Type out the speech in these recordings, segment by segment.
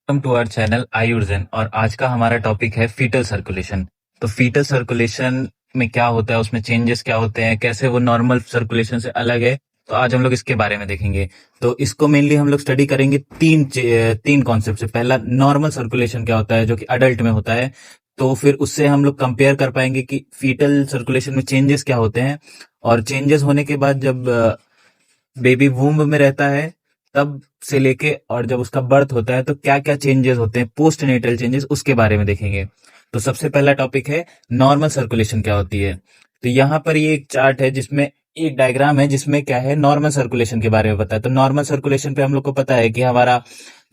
Welcome to our channel Ayurjan. और आज का हमारा टॉपिक है फीटल सर्कुलेशन। तो फीटल सर्कुलेशन में क्या होता है, उसमें चेंजेस क्या होते हैं, कैसे वो नॉर्मल सर्कुलेशन से अलग है। तो आज हम लोग इसके बारे में देखेंगे। तो इसको मेनली हम लोग स्टडी करेंगे तीन कॉन्सेप्ट से। पहला नॉर्मल सर्कुलेशन क्या होता है, जो कि अडल्ट में होता है। तो फिर उससे हम लोग कंपेयर कर पाएंगे कि फीटल सर्कुलेशन में चेंजेस क्या होते हैं। और चेंजेस होने के बाद जब बेबी वूम्ब में रहता है तब से लेके और जब उसका बर्थ होता है तो क्या क्या चेंजेस होते हैं, पोस्ट नेटल चेंजेस, उसके बारे में देखेंगे। तो सबसे पहला टॉपिक है नॉर्मल सर्कुलेशन क्या होती है। तो यहाँ पर ये एक चार्ट है जिसमें एक डायग्राम है जिसमें क्या है, नॉर्मल सर्कुलेशन के बारे में बताया। तो नॉर्मल सर्कुलेशन पे हम लोग को पता है कि हमारा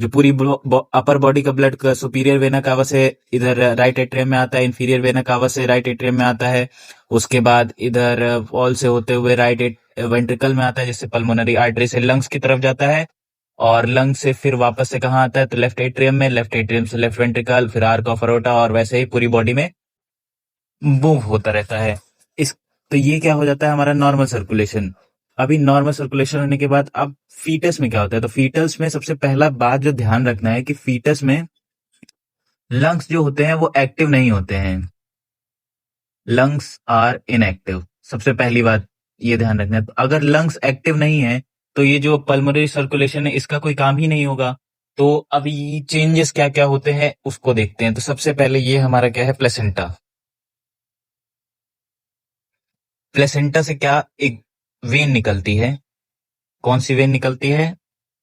जो पूरी अपर बॉडी का ब्लड का सुपीरियर वेना कावा से इधर राइट एट्रियम में आता है, इंफीरियर वेना कावा से राइट एट्रियम में आता है। उसके बाद इधर वॉल से होते हुए राइट वेंट्रिकल में आता है, जिससे पल्मोनरी आर्टरी से लंग्स की तरफ जाता है। और लंग्स से फिर वापस से कहाँ आता है, तो लेफ्ट एट्रियम में, लेफ्ट एट्रियम से लेफ्ट वेंट्रिकल, फिर आर्क ऑफ अरोटा, और वैसे ही पूरी बॉडी में मूव होता रहता है। इस तो ये क्या हो जाता है, हमारा नॉर्मल सर्कुलेशन। अभी नॉर्मल सर्कुलेशन होने के बाद अब फीटस में क्या होता है। तो फीटस में सबसे पहला बात जो ध्यान रखना है कि फीटस में लंग्स जो होते हैं वो एक्टिव नहीं होते हैं। लंग्स आर इनएक्टिव, सबसे पहली बात ये ध्यान रखना है। तो अगर लंग्स एक्टिव नहीं है तो ये जो पल्मोनरी सर्कुलेशन है इसका कोई काम ही नहीं होगा। तो अभी चेंजेस क्या क्या होते हैं उसको देखते हैं। तो सबसे पहले ये हमारा क्या है, प्लेसेंटा। प्लेसेंटा से क्या, एक वेन निकलती है। कौन सी वेन निकलती है,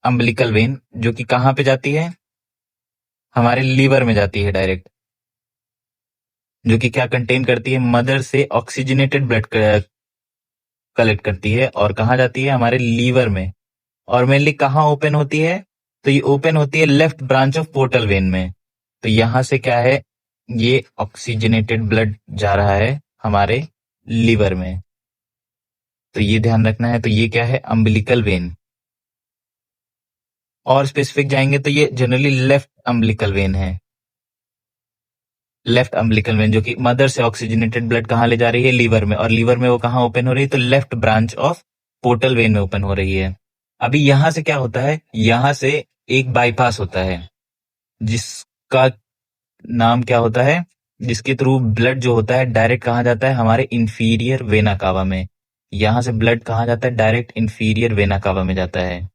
अम्बिलिकल वेन, जो कि कहाँ पे जाती है, हमारे लीवर में जाती है डायरेक्ट। जो कि क्या कंटेन करती है, मदर से ऑक्सीजनेटेड ब्लड कलेक्ट करती है, और कहाँ जाती है, हमारे लीवर में। और मेनली कहाँ ओपन होती है, तो ये ओपन होती है left branch of portal vein में। तो यहां से क्या है, ये ऑक्सीजनेटेड ब्लड जा रहा है हमारे लीवर में। तो ये ध्यान रखना है। तो ये क्या है, अम्बिलिकल वेन। और स्पेसिफिक जाएंगे तो ये जनरली लेफ्ट अम्बिलिकल वेन है। लेफ्ट अम्बिलिकल वेन जो कि मदर से ऑक्सीजनेटेड ब्लड कहाँ ले जा रही है, लीवर में। और लीवर में वो कहाँ ओपन हो रही है, तो left branch of portal vein में ओपन हो रही है। अभी यहां से क्या होता है, यहां से एक बाईपास होता है जिसका नाम क्या होता है, जिसके थ्रू ब्लड जो होता है डायरेक्ट कहाँ जाता है, हमारे इंफीरियर वेना कावा में। यहां से ब्लड कहाँ जाता है, डायरेक्ट इंफीरियर वेना कावा में जाता है।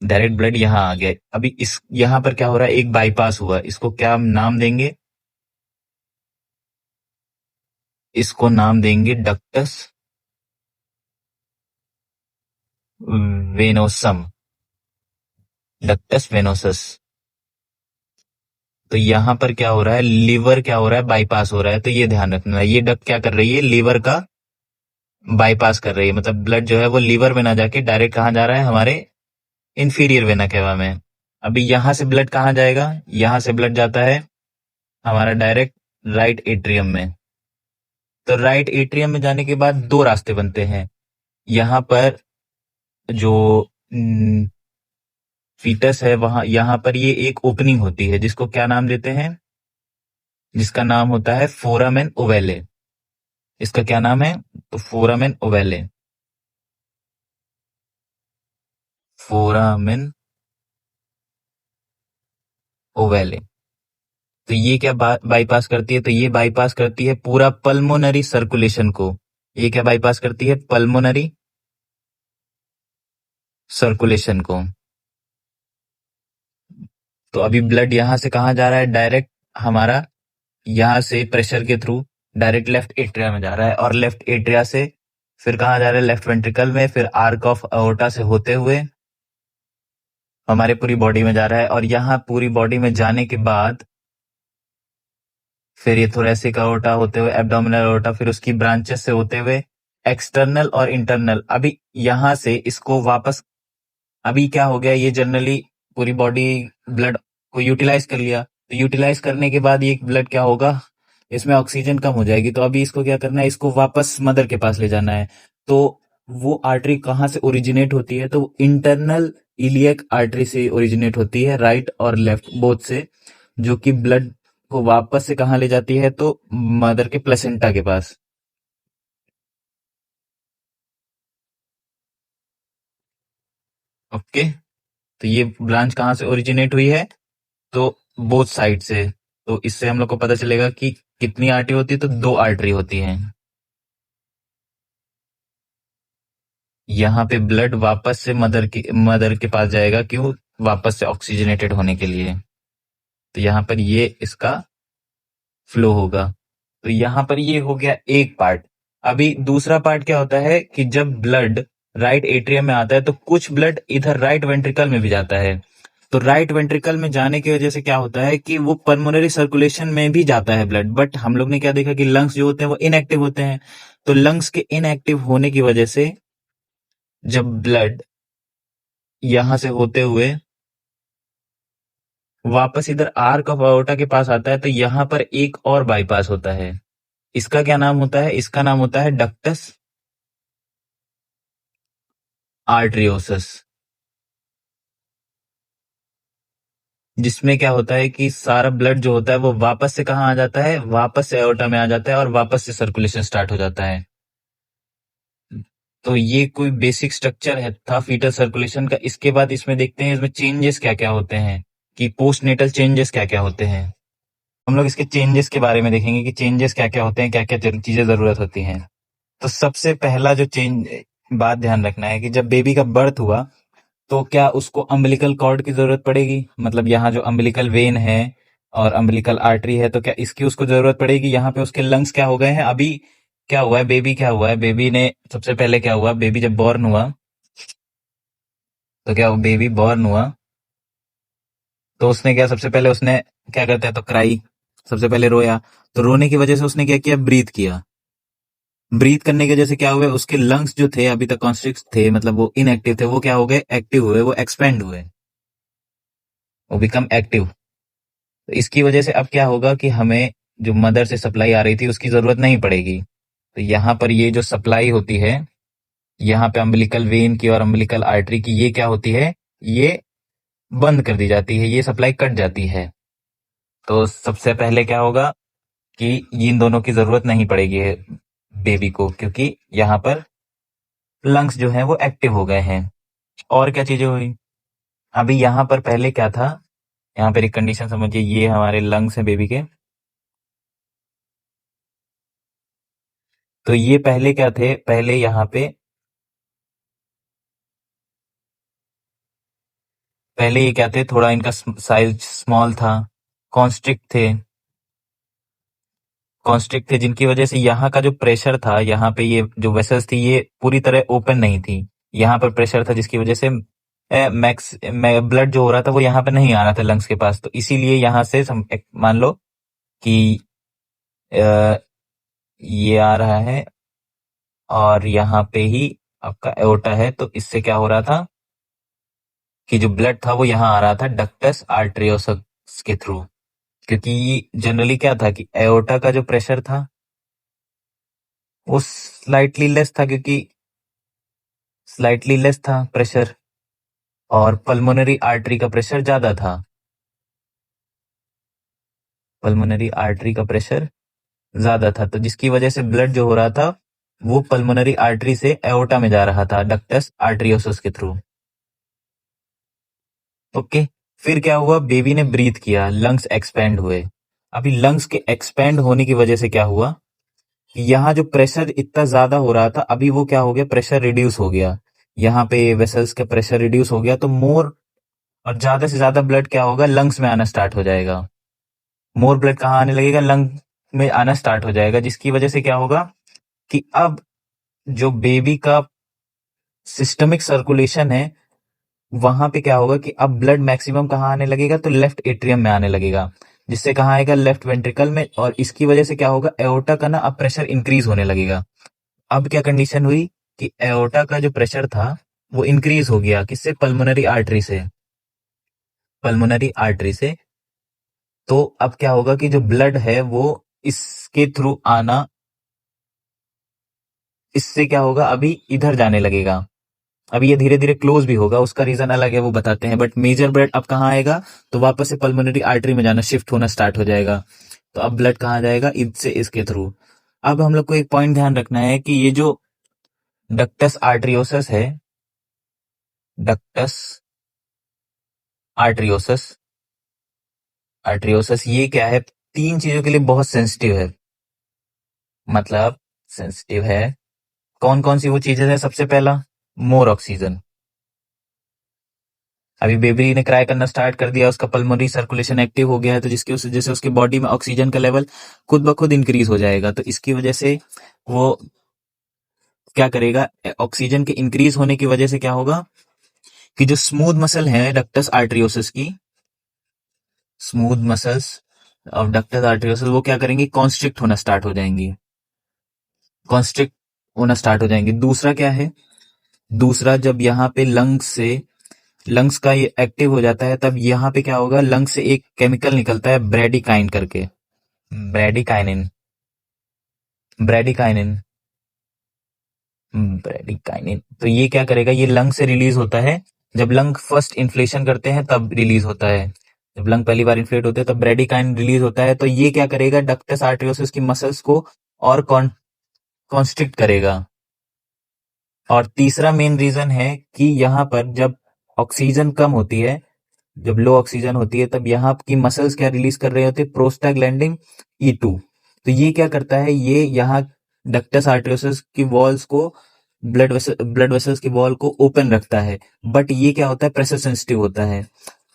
डायरेक्ट ब्लड यहाँ आ गया। अभी इस यहाँ पर क्या हो रहा है, एक बाईपास हुआ। इसको क्या नाम देंगे, इसको नाम देंगे डक्टस वेनोसम, डक्टस वेनोसस। तो यहाँ पर क्या हो रहा है, लीवर क्या हो रहा है, बाईपास हो रहा है। तो ये ध्यान रखना है, ये डक्ट क्या कर रही है, लीवर का बाईपास कर रही है। मतलब ब्लड जो है वो लीवर में ना जाके डायरेक्ट कहाँ जा रहा है, हमारे इंफीरियर वेना केवा में। अभी यहां से ब्लड कहाँ जाएगा, यहां से ब्लड जाता है हमारा डायरेक्ट राइट एट्रियम में। तो राइट एट्रियम में जाने के बाद दो रास्ते बनते हैं। यहाँ पर जो फीटस है वहां, यहाँ पर ये एक ओपनिंग होती है जिसको क्या नाम देते हैं, जिसका नाम होता है फोरामेन ओवेले। इसका क्या नाम है, तो फोरामेन ओवेले, फोरामेन ओवेले। तो ये क्या बाईपास करती है, तो ये बाईपास करती है पूरा पल्मोनरी सर्कुलेशन को। ये क्या बाईपास करती है, पल्मोनरी सर्कुलेशन को। तो अभी ब्लड यहां से कहाँ जा रहा है, डायरेक्ट हमारा यहाँ से प्रेशर के थ्रू डायरेक्ट लेफ्ट एट्रिया में जा रहा है। और लेफ्ट एट्रिया से फिर कहाँ जा रहा है, लेफ्ट वेंट्रिकल में, फिर आर्क ऑफ अओर्टा से होते हुए हमारे पूरी बॉडी में जा रहा है। और यहाँ पूरी बॉडी में जाने के बाद फिर ये थोरेसिक अओर्टा होते हुए एब्डोमिनल अओर्टा, फिर उसकी ब्रांचेस से होते हुए एक्सटर्नल और इंटरनल। अभी यहां से इसको वापस, अभी क्या हो गया, ये जनरली पूरी बॉडी ब्लड को यूटिलाइज कर लिया। तो यूटिलाइज करने के बाद ये ब्लड क्या होगा, इसमें ऑक्सीजन कम हो जाएगी। तो अभी इसको क्या करना है, इसको वापस मदर के पास ले जाना है। तो वो आर्टरी कहाँ से ओरिजिनेट होती है, तो इंटरनल इलियक आर्टरी से ओरिजिनेट होती है, राइट और लेफ्ट बोथ से। जो कि ब्लड को वापस से कहाँ ले जाती है, तो मदर के प्लेसेंटा के पास। ओके। तो ये ब्रांच कहाँ से ओरिजिनेट हुई है? तो बोथ साइड से। तो इससे हम लोग को पता चलेगा कि कितनी आर्टरी होती है, तो 2 आर्टरी होती हैं। यहाँ पे ब्लड वापस से मदर के पास जाएगा, क्यों? वापस से ऑक्सीजनेटेड होने के लिए। तो यहाँ पर ये इसका फ्लो होगा। तो यहाँ पर ये हो गया एक पार्ट। अभी दूसरा पार्ट क्या होता है कि जब ब्लड राइट एट्रियम में आता है तो कुछ ब्लड इधर राइट वेंट्रिकल में भी जाता है। तो राइट वेंट्रिकल में जाने की वजह से क्या होता है कि वो पल्मोनरी सर्कुलेशन में भी जाता है ब्लड, बट हम लोग ने क्या देखा कि लंग्स जो होते हैं वो इनएक्टिव होते हैं। तो लंग्स के इनएक्टिव होने की वजह से जब ब्लड यहां से होते हुए वापस इधर आर्क ऑफ अओर्टा के पास आता है, तो यहाँ पर एक और बाईपास होता है। इसका क्या नाम होता है? इसका नाम होता है डक्टस आर्टरियोसस। जिसमें क्या होता है कि सारा ब्लड जो होता है वो वापस से कहाँ आ जाता है? वापस से एओर्टा में आ जाता है और वापस से सर्कुलेशन स्टार्ट हो जाता है। तो ये कोई बेसिक स्ट्रक्चर है था फीटल सर्कुलेशन का। इसके बाद इसमें देखते हैं इसमें चेंजेस क्या क्या होते हैं, कि पोस्ट नेटल चेंजेस क्या क्या होते हैं। हम लोग इसके चेंजेस के बारे में देखेंगे कि चेंजेस क्या क्या होते हैं, क्या क्या चीजें जरूरत होती हैं। तो सबसे पहला जो चेंज बात ध्यान रखना है कि जब बेबी का बर्थ हुआ तो क्या उसको अम्बिलिकल कॉर्ड की जरूरत पड़ेगी? मतलब यहाँ जो अम्बिलिकल वेन है और अम्बिलिकल आर्टरी है, तो क्या इसकी उसको जरूरत पड़ेगी? यहाँ पे उसके लंग्स क्या हो गए हैं? अभी क्या हुआ है? बेबी क्या हुआ है? बेबी ने सबसे पहले क्या हुआ, बेबी जब बॉर्न हुआ तो क्या बेबी बॉर्न हुआ तो उसने क्या, सबसे पहले उसने क्या करता है तो क्राई, सबसे पहले रोया। तो रोने की वजह से उसने क्या किया? ब्रीथ किया। ब्रीथ करने की वजह से क्या हुए? उसके लंग्स जो थे अभी तक कॉन्स्ट्रिक्ट थे, मतलब वो इनएक्टिव थे, वो क्या हो गए? एक्टिव हुए, वो एक्सपेंड हुए, वो बिकम एक्टिव। तो इसकी वजह से अब क्या होगा कि हमें जो मदर से सप्लाई आ रही थी उसकी जरूरत नहीं पड़ेगी। तो यहाँ पर ये जो सप्लाई होती है, यहाँ पे अम्बिलिकल वेन की और अम्बिलिकल आर्टरी की, ये क्या होती है? ये बंद कर दी जाती है, ये सप्लाई कट जाती है। तो सबसे पहले क्या होगा कि इन दोनों की जरूरत नहीं पड़ेगी बेबी को, क्योंकि यहाँ पर लंग्स जो है वो एक्टिव हो गए हैं। और क्या चीजें हुई? अभी यहाँ पर पहले क्या था, यहाँ पर एक कंडीशन समझिए, ये हमारे लंग्स हैं बेबी के। तो ये पहले क्या थे? पहले यहाँ पे पहले ये क्या थे, थोड़ा इनका साइज स्मॉल था, कॉन्स्ट्रिक्ट थे। कॉन्स्ट्रिक्ट थे जिनकी वजह से यहाँ का जो प्रेशर था, यहाँ पे ये जो वेसल्स थी ये पूरी तरह ओपन नहीं थी। यहाँ पर प्रेशर था जिसकी वजह से मैक्स ब्लड जो हो रहा था वो यहाँ पे नहीं आ रहा था लंग्स के पास। तो इसीलिए यहाँ से मान लो कि अ, ये आ रहा है और यहाँ पे ही आपका एओर्टा है, तो इससे क्या हो रहा था कि जो ब्लड था वो यहाँ आ रहा था डक्टस आर्टरियोसस के थ्रू। क्योंकि जनरली क्या था कि एओर्टा का जो प्रेशर था वो स्लाइटली लेस था, क्योंकि स्लाइटली लेस था प्रेशर, और पल्मोनरी आर्टरी का प्रेशर ज्यादा था। पल्मोनरी आर्टरी का प्रेशर ज्यादा था, तो जिसकी वजह से ब्लड जो हो रहा था वो पल्मोनरी आर्टरी से एओर्टा में जा रहा था डक्टस आर्टरियोसस के थ्रू। ओके। फिर क्या हुआ? बेबी ने ब्रीथ किया, लंग्स एक्सपेंड हुए। अभी लंग्स के एक्सपेंड होने की वजह से क्या हुआ कि यहाँ जो प्रेशर इतना ज्यादा हो रहा था, अभी वो क्या हो गया? प्रेशर रिड्यूस हो गया। यहाँ पे वेसल्स का प्रेशर रिड्यूस हो गया, तो मोर और ज्यादा से ज्यादा ब्लड क्या होगा? लंग्स में आना स्टार्ट हो जाएगा। मोर ब्लड कहाँ आने लगेगा? लंग में आना स्टार्ट हो जाएगा, जिसकी वजह से क्या होगा कि अब जो बेबी का सिस्टमिक सर्कुलेशन है वहां पे क्या होगा कि अब ब्लड मैक्सिमम कहाँ आने लगेगा? तो लेफ्ट एट्रियम में आने लगेगा, जिससे कहाँ आएगा? लेफ्ट वेंट्रिकल में। और इसकी वजह से क्या होगा? एओर्टा का ना अब प्रेशर इंक्रीज होने लगेगा। अब क्या कंडीशन हुई कि एओर्टा का जो प्रेशर था वो इंक्रीज हो गया, किससे? पल्मोनरी आर्टरी से। पल्मोनरी आर्टरी से। तो अब क्या होगा कि जो ब्लड है वो इसके थ्रू आना, इससे क्या होगा? अभी इधर जाने लगेगा। अभी ये धीरे धीरे क्लोज भी होगा, उसका रीजन अलग है, वो बताते हैं। बट मेजर ब्लड अब कहाँ आएगा? तो वापस से पल्मोनरी आर्टरी में जाना, शिफ्ट होना स्टार्ट हो जाएगा। तो अब ब्लड कहाँ जाएगा? इससे इसके थ्रू। अब हम लोग को एक पॉइंट ध्यान रखना है कि ये जो डक्टस आर्टरियोसस है, डक्टस आर्ट्रियोसस। आर्ट्रियोसस ये क्या है, तीन चीजों के लिए बहुत सेंसिटिव है। मतलब सेंसिटिव है, कौन कौन सी वो चीजें हैं? सबसे पहला, मोर ऑक्सीजन। अभी बेबी ने क्राई करना स्टार्ट कर दिया, उसका पल्मोनरी सर्कुलेशन एक्टिव हो गया है, तो जिसकी वजह से उसकी बॉडी में ऑक्सीजन का लेवल खुद ब खुद इंक्रीज हो जाएगा। तो इसकी वजह से वो क्या करेगा, ऑक्सीजन के इंक्रीज होने की वजह से क्या होगा कि जो स्मूथ मसल है डक्टस आर्टरियोसिस की, स्मूथ मसल्स ऑफ डक्टस आर्टरियोसिस वो क्या करेंगी, कॉन्स्ट्रिक्ट होना स्टार्ट हो जाएंगी, कॉन्स्ट्रिक्ट होना स्टार्ट हो जाएंगी। दूसरा क्या है, दूसरा जब यहाँ पे लंग्स का ये एक्टिव हो जाता है, तब यहाँ पे क्या होगा, लंग्स से एक केमिकल निकलता है ब्रेडिकाइन करके, ब्रेडिकाइनिन, ब्रेडिकाइनिन, ब्रेडिकाइनिन। तो ये क्या करेगा, ये लंग से रिलीज होता है। जब लंग फर्स्ट इन्फ्लेशन करते हैं तब रिलीज होता है, जब लंग पहली बार इन्फ्लेट होते हैं तब ब्रेडिकाइन रिलीज होता है। तो ये क्या करेगा, डक्टस आर्टरियोसिस की मसल्स को और कॉन्स्ट्रिक्ट करेगा। और तीसरा मेन रीजन है कि यहाँ पर जब ऑक्सीजन कम होती है, जब लो ऑक्सीजन होती है, तब यहाँ की मसल्स क्या रिलीज कर रहे होते हैं, प्रोस्टाग्लैंडिन E2। तो ये क्या करता है, ये यहाँ डक्टस आर्टरियोसिस की वॉल्स को, ब्लड वेसल्स की वॉल को ओपन रखता है। बट ये क्या होता है, प्रेशर सेंसिटिव होता है।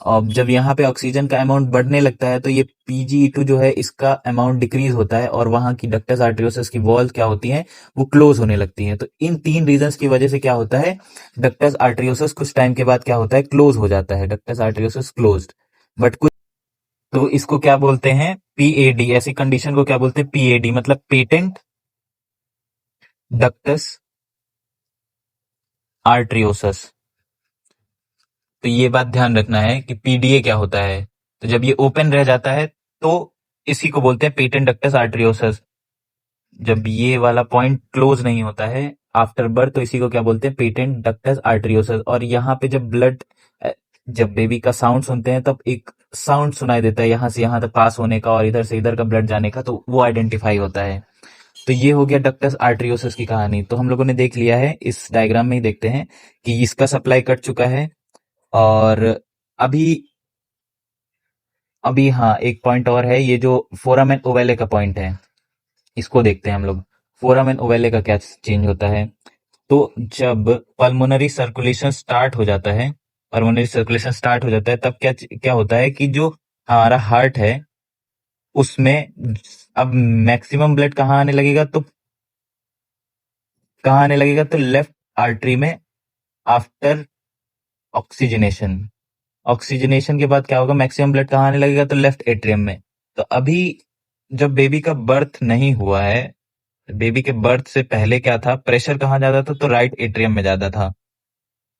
और जब यहाँ पे ऑक्सीजन का अमाउंट बढ़ने लगता है तो ये PgE2 जो है इसका अमाउंट डिक्रीज होता है, और वहां की डक्टस आर्टरियोसिस की वॉल्स क्या होती हैं, वो क्लोज होने लगती हैं। तो इन तीन रीजंस की वजह से क्या होता है, डक्टस आर्टरियोसिस कुछ टाइम के बाद क्या होता है, क्लोज हो जाता है, डक्टस आर्टरियोसिस क्लोज्ड। बट कुछ, तो इसको क्या बोलते हैं, PAD। ऐसी कंडीशन को क्या बोलते हैं, PAD, मतलब पेटेंट डक्टस आर्टरियोसिस। तो ये बात ध्यान रखना है कि PDA क्या होता है। तो जब ये ओपन रह जाता है तो इसी को बोलते हैं पेटेंट डक्टस आर्टरियोसिस। जब ये वाला पॉइंट क्लोज नहीं होता है आफ्टर बर्थ, तो इसी को क्या बोलते हैं, पेटेंट डक्टस आर्टरियोसिस। और यहाँ पे जब जब बेबी का साउंड सुनते हैं तब एक साउंड सुनाई देता है यहाँ से यहाँ तक पास होने का और इधर से इधर का ब्लड जाने का, तो वो आइडेंटिफाई होता है। तो ये हो गया डक्टस आर्टरियोसिस की कहानी। तो हम लोगों ने देख लिया है, इस डायग्राम में ही देखते हैं कि इसका सप्लाई कट चुका है। और अभी अभी हाँ, एक पॉइंट और है, ये जो फोरामेन ओवेले का पॉइंट है, इसको देखते हैं हम लोग। फोरामेन ओवेले का क्या चेंज होता है, तो जब पल्मोनरी सर्कुलेशन स्टार्ट हो जाता है, पल्मोनरी सर्कुलेशन स्टार्ट हो जाता है, तब क्या क्या होता है कि जो हमारा हार्ट है उसमें अब मैक्सिमम ब्लड कहाँ आने लगेगा, तो कहाँ आने लगेगा, तो लेफ्ट आर्टरी में, आफ्टर ऑक्सीजनेशन। ऑक्सीजनेशन के बाद क्या होगा, मैक्सिमम ब्लड कहाँ आने लगेगा, तो लेफ्ट एट्रियम में। तो अभी जब बेबी का बर्थ नहीं हुआ है, बेबी के बर्थ से पहले क्या था, प्रेशर कहाँ जाता था, तो राइट एट्रियम में जाता था।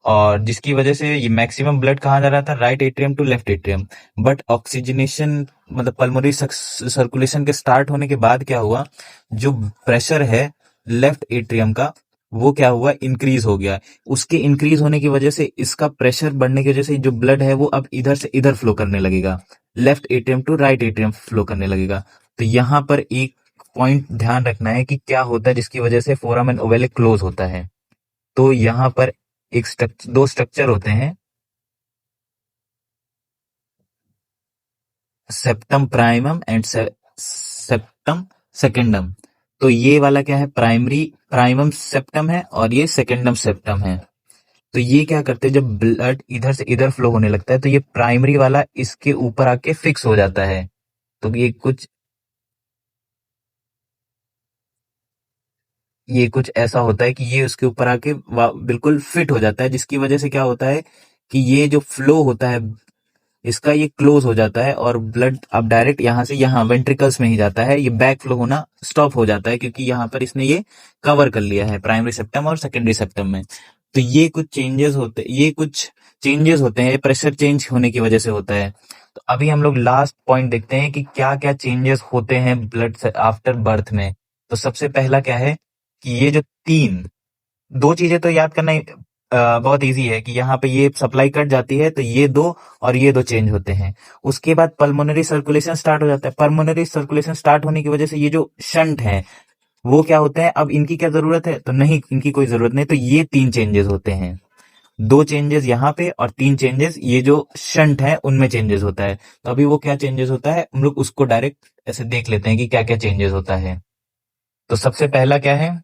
और जिसकी वजह से ये मैक्सिमम ब्लड कहाँ जा रहा था, right atrium to left atrium. But oxygenation, मतलब पल्मोनरी सर्कुलेशन के स्टार्ट होने के बाद क्या हुआ, जो प्रेशर है लेफ्ट एट्रियम का, वो क्या हुआ, इंक्रीज हो गया। उसके इंक्रीज होने की वजह से, इसका प्रेशर बढ़ने की वजह से जो ब्लड है वो अब इधर से इधर फ्लो करने लगेगा, left atrium to right atrium flow करने लगेगा। तो यहाँ पर एक पॉइंट ध्यान रखना है कि क्या होता है जिसकी वजह से फोरामेन ओवेले क्लोज होता है। तो यहाँ पर दो स्ट्रक्चर होते हैं, septum primum and septum secundum. तो ये वाला क्या है, प्राइमम सेप्टम है, और ये सेकेंडम सेप्टम है। तो ये क्या करते हैं, जब ब्लड इधर से इधर फ्लो होने लगता है तो ये प्राइमरी वाला इसके ऊपर आके फिक्स हो जाता है। तो ये कुछ ऐसा होता है कि ये उसके ऊपर आके बिल्कुल फिट हो जाता है, जिसकी वजह से क्या होता है कि ये जो फ्लो होता है इसका, ये क्लोज हो जाता है, और ब्लड अब डायरेक्ट यहाँ से यहाँ वेंट्रिकल्स में ही जाता है। ये बैक फ्लो होना स्टॉप हो जाता है, क्योंकि यहाँ पर इसने ये कवर कर लिया है प्राइमरी सेप्टम और सेकेंडरी सेप्टम में। तो ये कुछ चेंजेस होते हैं, प्रेशर चेंज होने की वजह से होता है। तो अभी हम लोग लास्ट पॉइंट देखते हैं कि क्या क्या चेंजेस होते हैं ब्लड से आफ्टर बर्थ में। तो सबसे पहला क्या है कि ये जो दो चीजें तो याद करना बहुत इजी है कि यहाँ पे ये सप्लाई कट जाती है तो ये दो और ये दो चेंज होते हैं। उसके बाद पल्मोनरी सर्कुलेशन स्टार्ट हो जाता है। पल्मोनरी सर्कुलेशन स्टार्ट होने की वजह से ये जो शंट है वो क्या होते हैं, अब इनकी क्या जरूरत है, तो नहीं, इनकी कोई जरूरत नहीं। तो ये तीन चेंजेस होते हैं। 2 चेंजेस यहाँ पे और 3 चेंजेस ये जो शंट है उनमें चेंजेस होता है। तो अभी वो क्या चेंजेस होता है हम लोग उसको डायरेक्ट ऐसे देख लेते हैं कि क्या क्या चेंजेस होता है। तो सबसे पहला क्या है,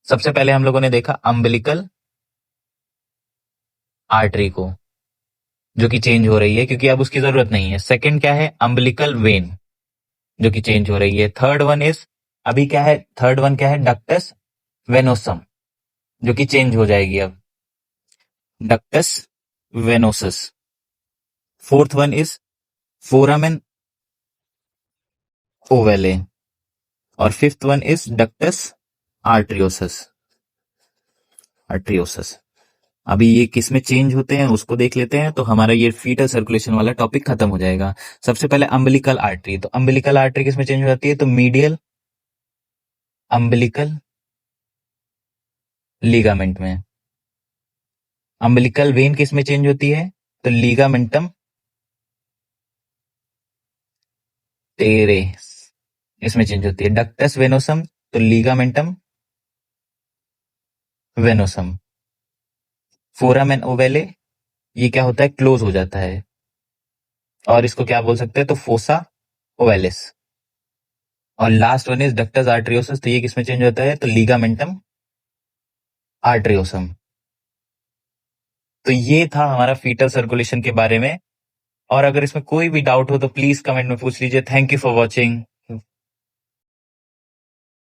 सबसे पहले हम लोगों ने देखा अम्बिलिकल आर्टरी को, जो कि चेंज हो रही है क्योंकि अब उसकी जरूरत नहीं है। सेकंड क्या है, अम्बिलिकल वेन, जो कि चेंज हो रही है। थर्ड वन इज, अभी क्या है, थर्ड वन क्या है, डक्टस वेनोसम, जो कि चेंज हो जाएगी अब, ductus venosus. Fourth one is foramen ovale, और fifth one is ductus arteriosus, arteriosus. अभी ये किस में चेंज होते हैं उसको देख लेते हैं, तो हमारा ये फीटल सर्कुलेशन वाला टॉपिक खत्म हो जाएगा। सबसे पहले अम्बिलिकल आर्टरी, तो अम्बिलिकल आर्टरी किस में चेंज हो जाती है, तो मीडियल अम्बिलिकल लिगामेंट में। अम्बिलिकल वेन किस में चेंज होती है, तो लिगामेंटम टेरेस, इसमें चेंज होती है। डक्टस वेनोसम, तो लिगामेंटम वेनोसम। फोरामेन ओवेले, ये क्या होता है, क्लोज हो जाता है, और इसको क्या बोल सकते हैं, तो फोसा ओवेलिस। और last one is ductus arteriosus, तो ये किसमें चेंज होता है, तो लिगामेंटम आर्ट्रियोसम। तो ये था हमारा फीटल सर्कुलेशन के बारे में, और अगर इसमें कोई भी डाउट हो तो प्लीज कमेंट में पूछ लीजिए। Thank you for watching.